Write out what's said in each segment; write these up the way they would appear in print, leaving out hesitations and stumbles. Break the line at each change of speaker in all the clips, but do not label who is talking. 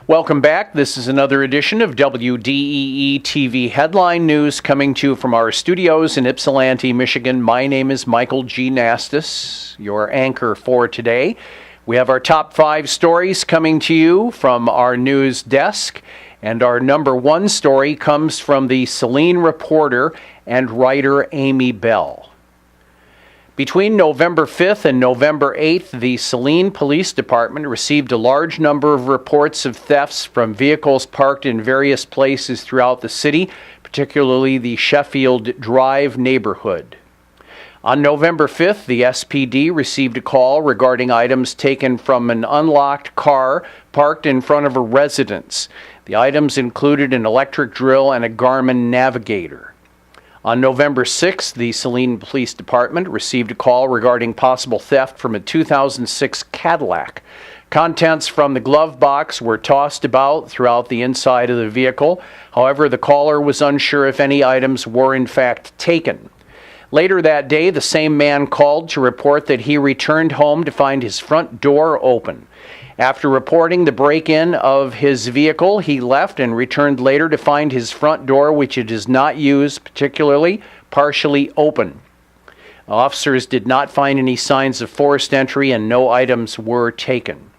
Welcome back. This is another edition of WDEE-TV Headline News coming to you from our studios in Ypsilanti, Michigan. My name is Michael G. Nastos, your anchor for today. We have our top 5 stories coming to you from our news desk, and our number 1 story comes from the Saline reporter and writer Amy Bell. Between November 5th and November 8th, the Saline Police Department received a large number of reports of thefts from vehicles parked in various places throughout the city, particularly the Sheffield Drive neighborhood. On November 5th, the SPD received a call regarding items taken from an unlocked car parked in front of a residence. The items included an electric drill and a Garmin navigator. On November 6th, the Saline Police Department received a call regarding possible theft from a 2006 Cadillac. Contents from the glove box were tossed about throughout the inside of the vehicle. However, the caller was unsure if any items were in fact taken. Later that day, the same man called to report that he returned home to find his front door open. After reporting the break-in of his vehicle, he left and returned later to find his front door, which it is not used, particularly partially open. Officers did not find any signs of forced entry and no items were taken.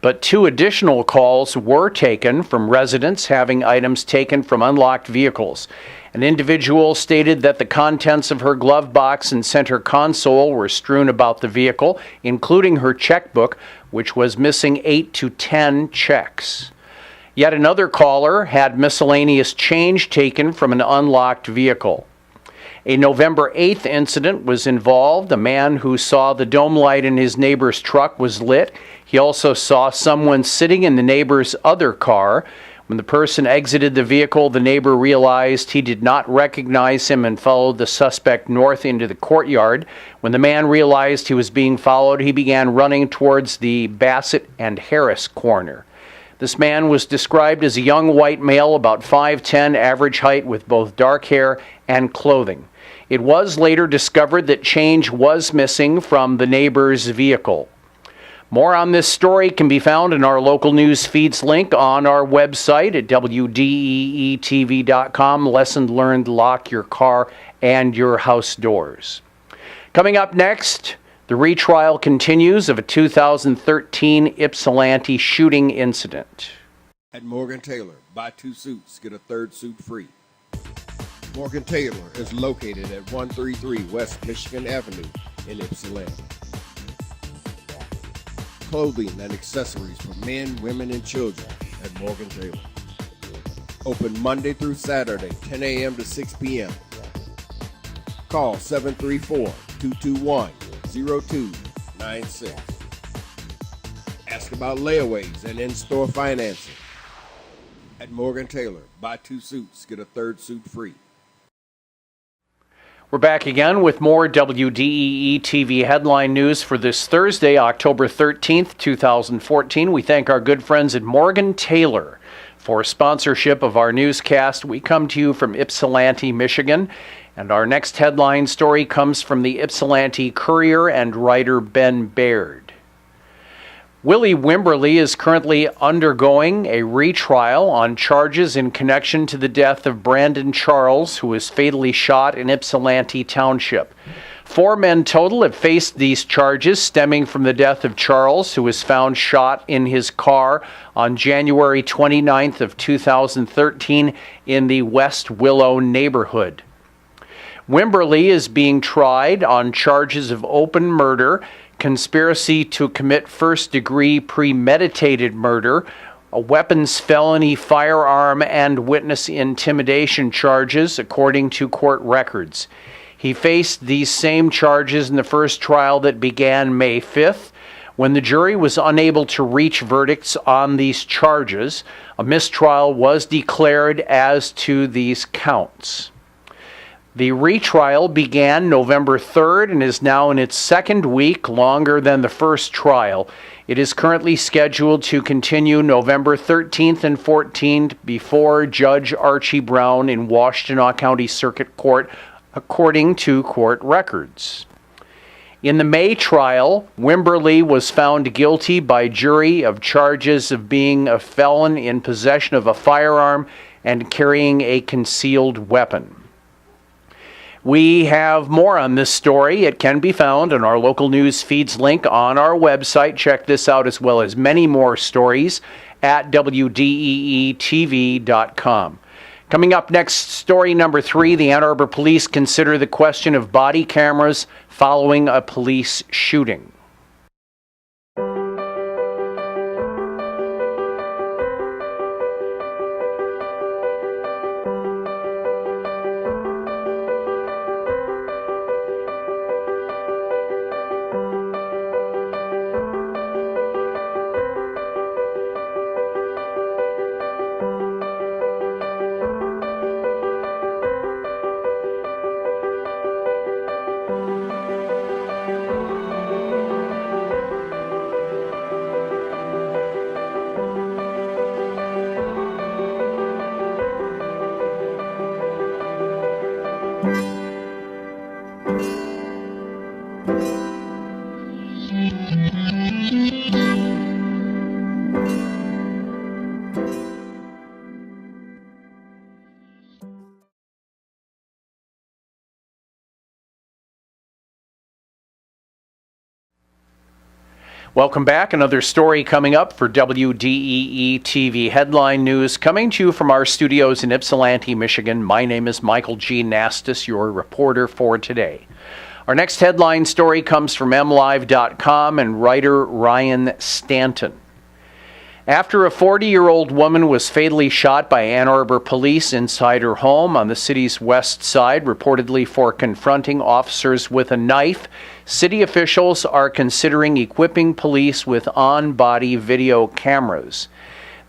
But 2 additional calls were taken from residents having items taken from unlocked vehicles. An individual stated that the contents of her glove box and center console were strewn about the vehicle, including her checkbook, which was missing 8 to 10 checks. Yet another caller had miscellaneous change taken from an unlocked vehicle. A November 8th incident was involved. A man who saw the dome light in his neighbor's truck was lit. He also saw someone sitting in the neighbor's other car. When the person exited the vehicle, the neighbor realized he did not recognize him and followed the suspect north into the courtyard. When the man realized he was being followed, he began running towards the Bassett and Harris corner. This man was described as a young white male, about 5'10", average height, with both dark hair and clothing. It was later discovered that change was missing from the neighbor's vehicle. More on this story can be found in our local news feeds link on our website at WDEE-TV.com. Lesson learned: lock your car and your house doors. Coming up next, the retrial continues of a 2013 Ypsilanti shooting incident.
At Morgan Taylor, buy 2 suits, get a 3rd suit free. Morgan Taylor is located at 133 West Michigan Avenue in Ypsilanti. Clothing and accessories for men, women, and children at Morgan Taylor. Open Monday through Saturday, 10 a.m. to 6 p.m. Call 734-221-0296. Ask about layaways and in-store financing. At Morgan Taylor, buy 2 suits, get a 3rd suit free.
We're back again with more WDEE-TV headline news for this Thursday, October 13th, 2014. We thank our good friends at Morgan Taylor for sponsorship of our newscast. We come to you from Ypsilanti, Michigan, and our next headline story comes from the Ypsilanti Courier and writer Ben Baird. Willie Wimberly is currently undergoing a retrial on charges in connection to the death of Brandon Charles, who was fatally shot in Ypsilanti Township. 4 men total have faced these charges stemming from the death of Charles, who was found shot in his car on January 29th of 2013 in the West Willow neighborhood. Wimberly is being tried on charges of open murder, conspiracy to commit first-degree premeditated murder, a weapons felony, firearm, and witness intimidation charges, according to court records. He faced these same charges in the first trial that began May 5th. When the jury was unable to reach verdicts on these charges, a mistrial was declared as to these counts. The retrial began November 3rd and is now in its 2nd week, longer than the first trial. It is currently scheduled to continue November 13th and 14th before Judge Archie Brown in Washtenaw County Circuit Court, according to court records. In the May trial, Wimberly was found guilty by jury of charges of being a felon in possession of a firearm and carrying a concealed weapon. We have more on this story. It can be found on our local news feeds link on our website. Check this out as well as many more stories at WDEE-TV.com. Coming up next, story number 3, the Ann Arbor police consider the question of body cameras following a police shooting. Welcome back. Another story coming up for WDEE-TV headline news, coming to you from our studios in Ypsilanti, Michigan. My name is Michael G. Nastos, your reporter for today. Our next headline story comes from MLive.com and writer Ryan Stanton. After a 40-year-old woman was fatally shot by Ann Arbor police inside her home on the city's west side, reportedly for confronting officers with a knife, city officials are considering equipping police with on-body video cameras.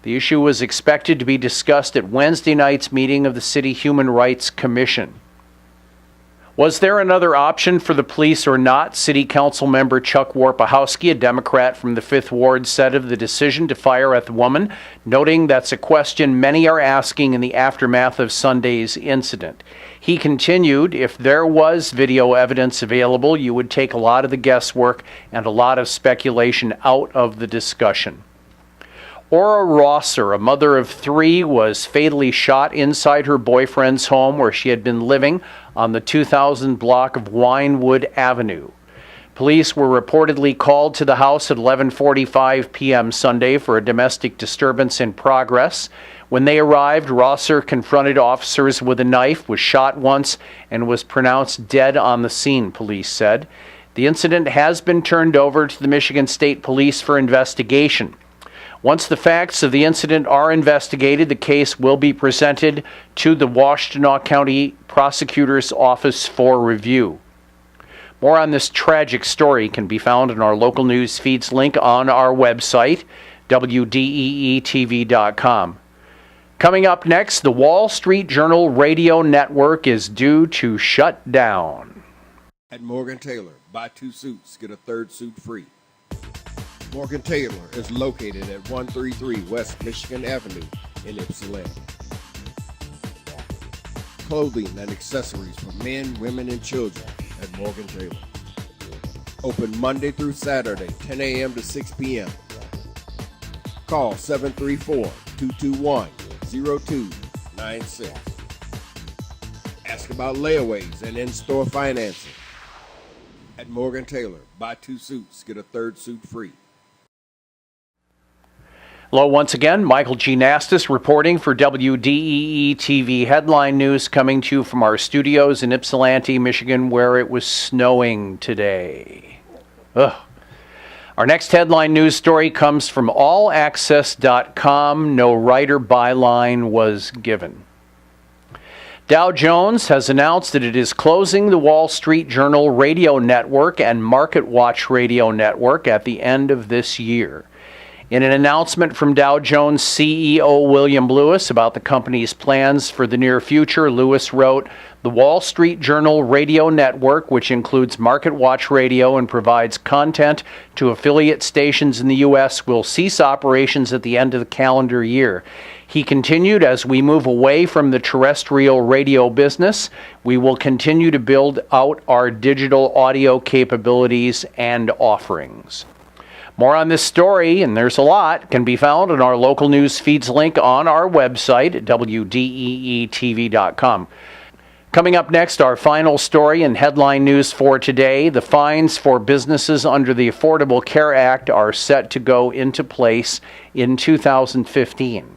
The issue was expected to be discussed at Wednesday night's meeting of the City Human Rights Commission. Was there another option for the police or not? City Council member Chuck Warpahowski, a Democrat from the 5th Ward, said of the decision to fire at the woman, noting that's a question many are asking in the aftermath of Sunday's incident. He continued, if there was video evidence available, you would take a lot of the guesswork and a lot of speculation out of the discussion. Ora Rosser, a mother of 3, was fatally shot inside her boyfriend's home where she had been living on the 2000 block of Winewood Avenue. Police were reportedly called to the house at 11:45 p.m. Sunday for a domestic disturbance in progress. When they arrived, Rosser confronted officers with a knife, was shot once, and was pronounced dead on the scene, police said. The incident has been turned over to the Michigan State Police for investigation. Once the facts of the incident are investigated, the case will be presented to the Washtenaw County Prosecutor's Office for review. More on this tragic story can be found in our local news feeds link on our website, WDEE-TV.com. Coming up next, the Wall Street Journal radio network is due to shut down.
At Morgan Taylor, buy 2 suits, get a 3rd suit free. Morgan Taylor is located at 133 West Michigan Avenue in Ypsilanti. Clothing and accessories for men, women, and children at Morgan Taylor. Open Monday through Saturday, 10 a.m. to 6 p.m. Call 734-221-0296. Ask about layaways and in-store financing. At Morgan Taylor, buy 2 suits, get a 3rd suit free.
Hello once again, Michael G. Nastos reporting for WDEE-TV headline news, coming to you from our studios in Ypsilanti, Michigan, where it was snowing today. Our next headline news story comes from allaccess.com. No writer byline was given. Dow Jones has announced that it is closing the Wall Street Journal radio network and MarketWatch radio network at the end of this year. In an announcement from Dow Jones CEO William Lewis about the company's plans for the near future, Lewis wrote, "The Wall Street Journal radio network, which includes MarketWatch Radio and provides content to affiliate stations in the U.S., will cease operations at the end of the calendar year." He continued, "As we move away from the terrestrial radio business, we will continue to build out our digital audio capabilities and offerings." More on this story, and there's a lot, can be found in our local news feeds link on our website at WDEE-TV.com. Coming up next, our final story and headline news for today. The fines for businesses under the Affordable Care Act are set to go into place in 2015.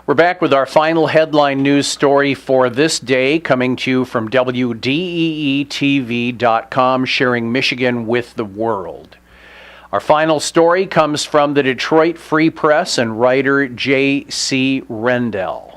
We're back with our final headline news story for this day, coming to you from WDEE-TV.com, sharing Michigan with the world. Our final story comes from the Detroit Free Press and writer J.C. Rendell.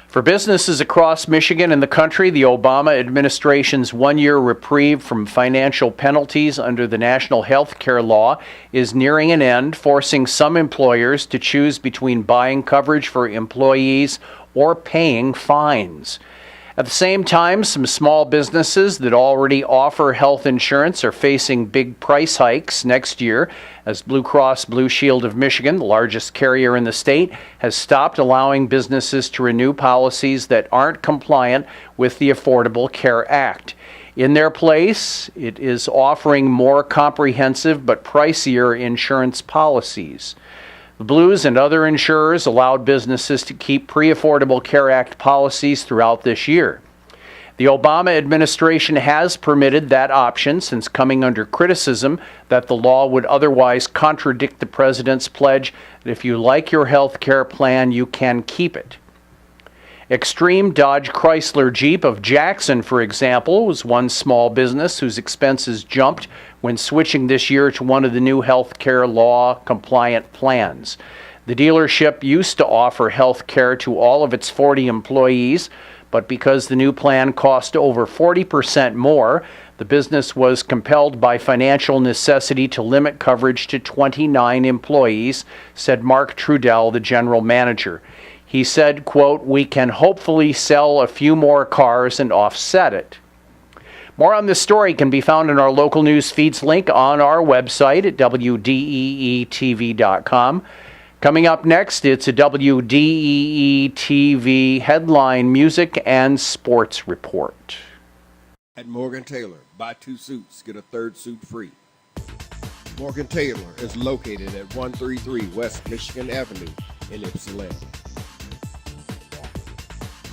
For businesses across Michigan and the country, the Obama administration's one-year reprieve from financial penalties under the National Health Care Law is nearing an end, forcing some employers to choose between buying coverage for employees or paying fines. At the same time, some small businesses that already offer health insurance are facing big price hikes next year as Blue Cross Blue Shield of Michigan, the largest carrier in the state, has stopped allowing businesses to renew policies that aren't compliant with the Affordable Care Act. In their place, it is offering more comprehensive but pricier insurance policies. The Blues and other insurers allowed businesses to keep pre-Affordable Care Act policies throughout this year. The Obama administration has permitted that option since coming under criticism that the law would otherwise contradict the president's pledge that if you like your health care plan, you can keep it. Extreme Dodge Chrysler Jeep of Jackson, for example, was one small business whose expenses jumped when switching this year to one of the new health care law compliant plans. The dealership used to offer health care to all of its 40 employees, but because the new plan cost over 40% more, the business was compelled by financial necessity to limit coverage to 29 employees, said Mark Trudell, the general manager. He said, quote, "We can hopefully sell a few more cars and offset it." More on this story can be found in our local news feeds link on our website at WDEE-TV.com. Coming up next, it's a WDEE-TV headline music and sports report.
At Morgan Taylor, buy 2 suits, get a 3rd suit free. Morgan Taylor is located at 133 West Michigan Avenue in Ypsilanti.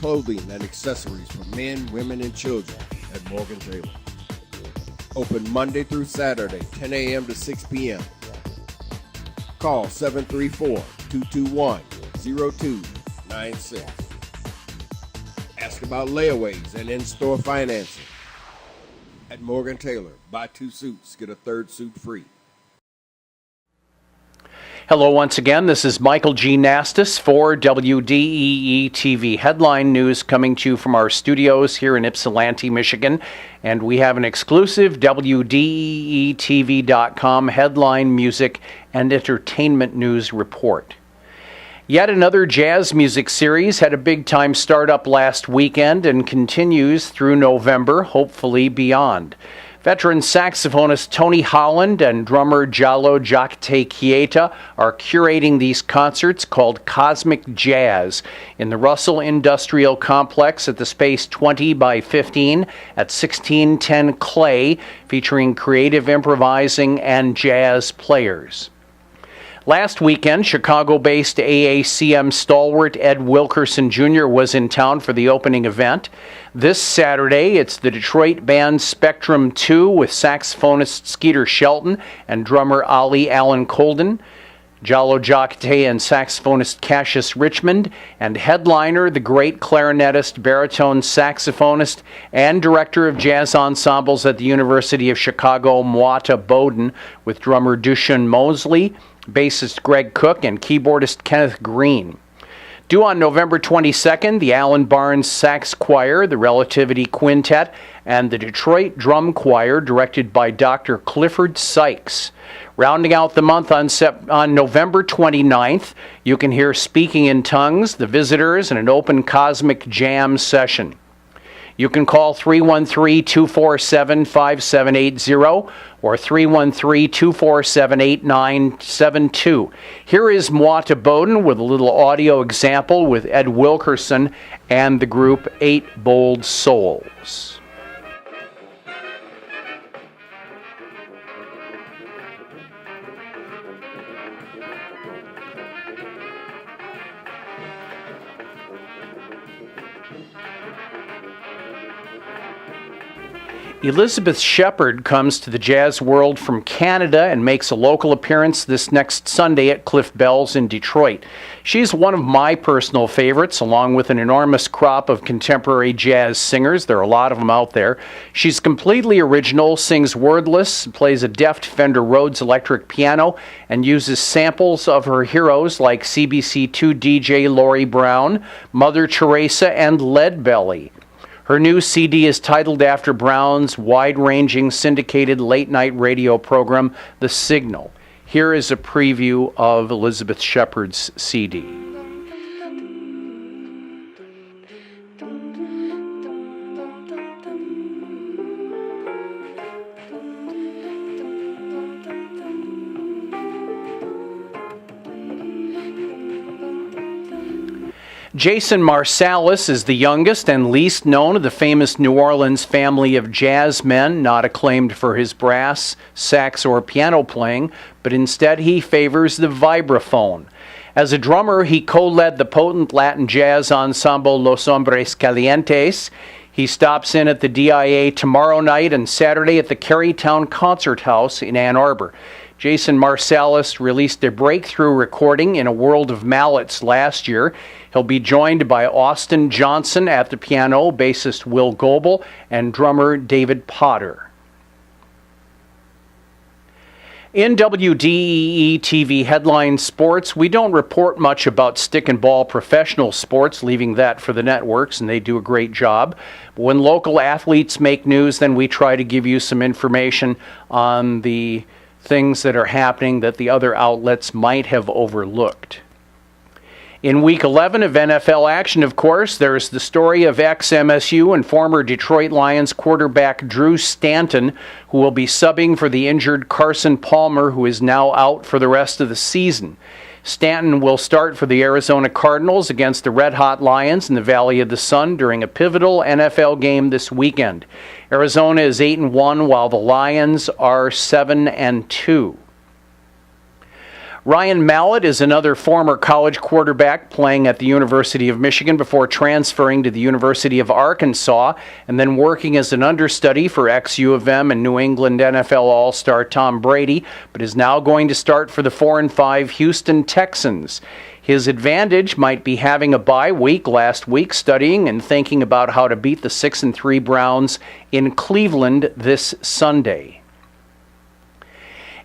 Clothing and accessories for men, women, and children at Morgan Taylor. Open Monday through Saturday, 10 a.m. to 6 p.m. Call 734-221-0296. Ask about layaways and in-store financing. At Morgan Taylor, buy 2 suits, get a 3rd suit free.
Hello once again, this is Michael G. Nastos for WDEE-TV headline news coming to you from our studios here in Ypsilanti, Michigan. And we have an exclusive WDEE-TV.com headline music and entertainment news report. Yet another jazz music series had a big-time startup last weekend and continues through November, hopefully beyond. Veteran saxophonist Tony Holland and drummer Jalo Jakte Kieta are curating these concerts called Cosmic Jazz in the Russell Industrial Complex at the space 20 by 15 at 1610 Clay, featuring creative improvising and jazz players. Last weekend, Chicago-based AACM stalwart Ed Wilkerson Jr. was in town for the opening event. This Saturday, it's the Detroit band Spectrum 2 with saxophonist Skeeter Shelton and drummer Ollie Allen Colden, Jalo Jakte and saxophonist Cassius Richmond, and headliner the great clarinetist, baritone saxophonist, and director of jazz ensembles at the University of Chicago, Mwata Bowden, with drummer Dushan Mosley, bassist Greg Cook, and keyboardist Kenneth Green. Due on November 22nd, the Alan Barnes Sax Choir, the Relativity Quintet, and the Detroit Drum Choir, directed by Dr. Clifford Sykes. Rounding out the month on November 29th, you can hear Speaking in Tongues, The Visitors, and an open Cosmic Jam session. You can call 313-247-5780 or 313-247-8972. Here is Mwata Bowden with a little audio example with Ed Wilkerson and the group Eight Bold Souls. Elizabeth Shepard comes to the jazz world from Canada and makes a local appearance this next Sunday at Cliff Bell's in Detroit. She's one of my personal favorites, along with an enormous crop of contemporary jazz singers. There are a lot of them out there. She's completely original, sings wordless, plays a deft Fender Rhodes electric piano, and uses samples of her heroes like CBC2 DJ Lori Brown, Mother Teresa, and Leadbelly. Her new CD is titled after Brown's wide-ranging syndicated late-night radio program, The Signal. Here is a preview of Elizabeth Shepard's CD. Jason Marsalis is the youngest and least known of the famous New Orleans family of jazzmen, not acclaimed for his brass, sax, or piano playing, but instead he favors the vibraphone. As a drummer, he co-led the potent Latin jazz ensemble Los Hombres Calientes. He stops in at the DIA tomorrow night and Saturday at the Carytown Concert House in Ann Arbor. Jason Marsalis released a breakthrough recording in A World of Mallets last year. He'll be joined by Austin Johnson at the piano, bassist Will Goebel, and drummer David Potter. In WDEE-TV headline sports, we don't report much about stick and ball professional sports, leaving that for the networks, and they do a great job. But when local athletes make news, then we try to give you some information on the things that are happening that the other outlets might have overlooked. In Week 11 of NFL action, of course, there's the story of ex-MSU and former Detroit Lions quarterback Drew Stanton, who will be subbing for the injured Carson Palmer, who is now out for the rest of the season. Stanton will start for the Arizona Cardinals against the Red Hot Lions in the Valley of the Sun during a pivotal NFL game this weekend. Arizona is 8-1, while the Lions are 7-2. Ryan Mallett is another former college quarterback playing at the University of Michigan before transferring to the University of Arkansas and then working as an understudy for ex-U of M and New England NFL All-Star Tom Brady, but is now going to start for the 4-5 Houston Texans. His advantage might be having a bye week last week, studying and thinking about how to beat the 6-3 Browns in Cleveland this Sunday.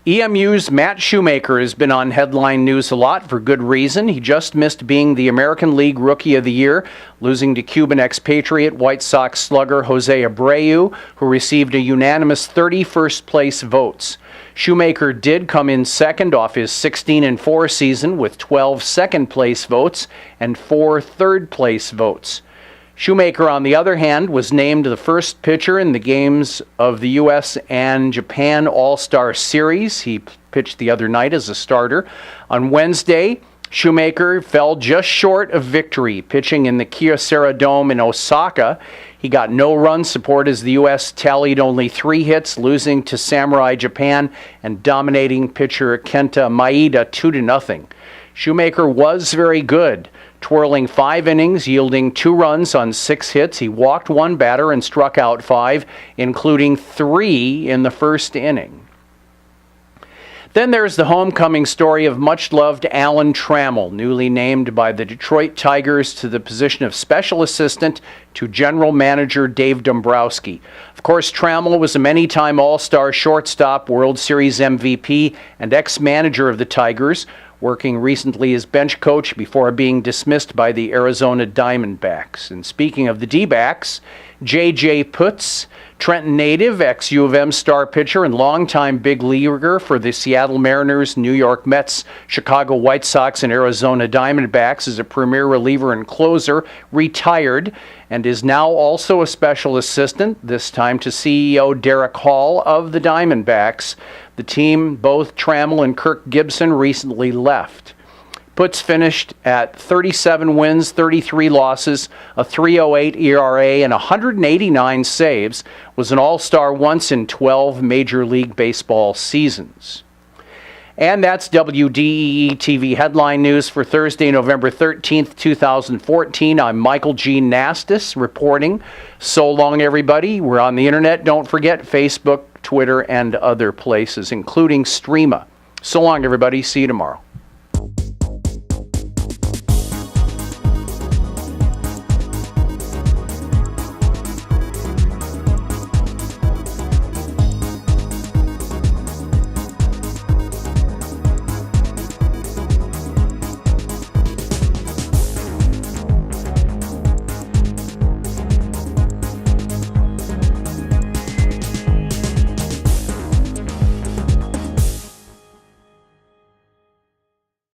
EMU's Matt Shoemaker has been on headline news a lot for good reason. He just missed being the American League Rookie of the Year, losing to Cuban expatriate White Sox slugger Jose Abreu, who received a unanimous 30 first-place votes. Shoemaker did come in second off his 16-4 season with 12 second-place votes and 4 third-place votes. Shoemaker, on the other hand, was named the first pitcher in the games of the U.S. and Japan All-Star Series. He pitched the other night as a starter. On Wednesday, Shoemaker fell just short of victory, pitching in the Kyocera Dome in Osaka. He got no run support as the U.S. tallied only 3 hits, losing to Samurai Japan and dominating pitcher Kenta Maeda 2-0. Shoemaker was very good, twirling 5 innings, yielding 2 runs on 6 hits. He walked 1 batter and struck out 5, including 3 in the first inning. Then there's the homecoming story of much-loved Alan Trammell, newly named by the Detroit Tigers to the position of special assistant to general manager Dave Dombrowski. Of course, Trammell was a many-time All-Star shortstop, World Series MVP, and ex-manager of the Tigers, working recently as bench coach before being dismissed by the Arizona Diamondbacks. And speaking of the D-backs, J.J. Putz, Trenton native, ex-U of M star pitcher and longtime big leaguer for the Seattle Mariners, New York Mets, Chicago White Sox, and Arizona Diamondbacks, is a premier reliever and closer, retired, and is now also a special assistant, this time to CEO Derek Hall of the Diamondbacks. The team, both Trammell and Kirk Gibson, recently left. Putz finished at 37 wins, 33 losses, a 3.08 ERA, and 189 saves, was an All-Star once in 12 Major League Baseball seasons. And that's WDEE-TV headline news for Thursday, November 13th, 2014. I'm Michael G. Nastos reporting. So long, everybody. We're on the internet. Don't forget Facebook, Twitter, and other places, including Streama. So long, everybody. See you tomorrow.